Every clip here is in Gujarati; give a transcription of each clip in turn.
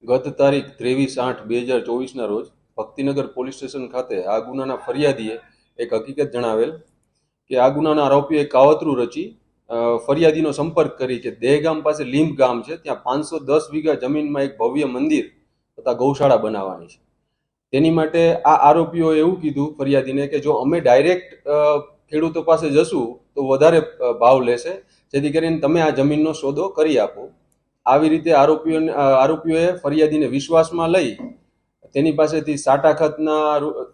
ગત તારીખ 23/8/2024 રોજ ભક્તિનગર પોલીસ સ્ટેશન ખાતે આ ગુનાના ફરિયાદીએ એક હકીકત જણાવેલ કે આ ગુનાના આરોપીએ કાવતરું રચી ફરિયાદીનો સંપર્ક કરી કે દહેગામ પાસે લીંબ ગામ છે, ત્યાં 510 વીઘા જમીનમાં એક ભવ્ય મંદિર તથા ગૌશાળા બનાવવાની છે. તેની માટે આ આરોપીઓએ એવું કીધું ફરિયાદીને કે જો અમે ડાયરેક્ટ ખેડૂતો પાસે જશું તો વધારે ભાવ લેશે, જેથી કરીને તમે આ જમીનનો સોદો કરી આપો. આવી રીતે આરોપીઓએ ફરિયાદીને વિશ્વાસમાં લઈ તેની પાસેથી સાટા ખતના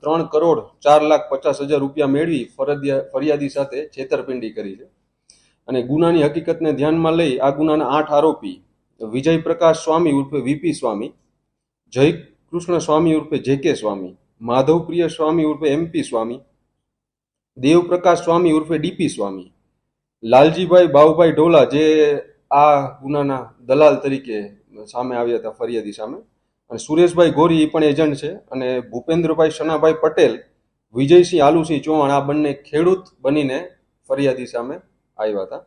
3,04,50,000 રૂપિયા મેળવી ફરિયાદી સાથે છેતરપિંડી કરી છે. અને ગુનાની હકીકતને ધ્યાનમાં લઈ આ ગુનાના 8 આરોપી વિજય પ્રકાશ સ્વામી ઉર્ફે વીપી સ્વામી, જય કૃષ્ણ સ્વામી ઉર્ફે જેકે સ્વામી, માધવપ્રિય સ્વામી ઉર્ફે એમપી સ્વામી, દેવપ્રકાશ સ્વામી ઉર્ફે ડીપી સ્વામી, લાલજીભાઈ બાવભાઈ ઢોલા જે આ ગુનાના દલાલ તરીકે સામે આવ્યા હતા ફરિયાદી સામે, અને સુરેશભાઈ ગોરી એ પણ એજન્ટ છે, અને ભૂપેન્દ્રભાઈ શનાભાઈ પટેલ, વિજયસિંહ આલુસિંહ ચૌહાણ આ બંને ખેડૂત બનીને ફરિયાદી સામે આવ્યા હતા.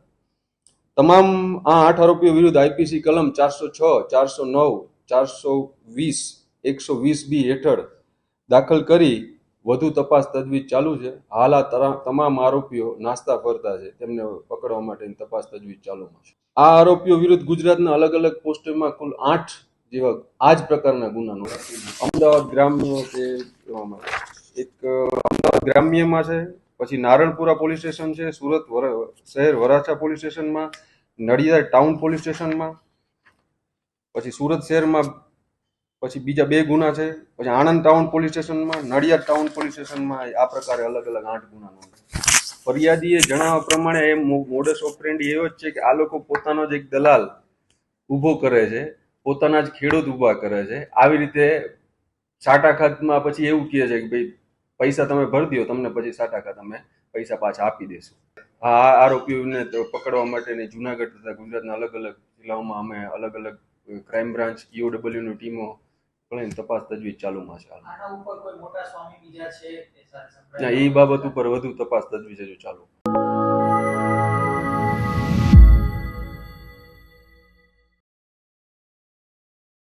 તમામ આ 8 આરોપીઓ વિરુદ્ધ આઈપીસી કલમ 406, 409, 420, 120B હેઠળ દાખલ કરી વધુ તપાસ તજવીજ ચાલુ છે. હાલ આ તમામ આરોપીઓ નાસ્તા ફરતા છે, તેમને પકડવા માટેની તપાસ તજવીજ ચાલુમાં છે. આ આરોપીઓ વિરુદ્ધ ગુજરાતના અલગ અલગ પોસ્ટમાં કુલ 8 જેવા આ જ પ્રકારના ગુના નોંધાયા. અમદાવાદ ગ્રામ્ય કે એક અમદાવાદ ગ્રામ્યમાં છે, પછી નારણપુરા પોલીસ સ્ટેશન છે, સુરત શહેર વરાછા પોલીસ સ્ટેશનમાં, નડિયાદ ટાઉન પોલીસ સ્ટેશનમાં, પછી સુરત શહેરમાં પછી બીજા 2 ગુના છે, પછી આણંદ ટાઉન પોલીસ સ્ટેશનમાં, નડિયાદ ટાઉન પોલીસ સ્ટેશનમાં આ પ્રકારે અલગ અલગ 8 ગુના નોંધાયા. ફરિયાદીએ જણાવ્યા પ્રમાણે એ મોડસ ઓપરેન્ડી એવો જ છે કે આ લોકો પોતાનો જ એક દલાલ ઊભો કરે છે, પોતાના જ ખેડૂત ઊભા કરે છે. આવી રીતે સાટા ખાતમાં પછી એવું કહે છે કે ભાઈ પૈસા તમે ભરી દો, તમને પછી સાટા ખાત અમે પૈસા પાછા આપી દેશું. આ આરોપીઓને પકડવા માટેની જુનાગઢ તથા ગુજરાતના અલગ અલગ જિલ્લાઓમાં અમે અલગ અલગ ક્રાઇમ બ્રાન્ચ EOWની ટીમો તપાસ તજવીજ ચાલુમાં છે. એ બાબત ઉપર વધુ તપાસ તજવીજ હજુ ચાલુ.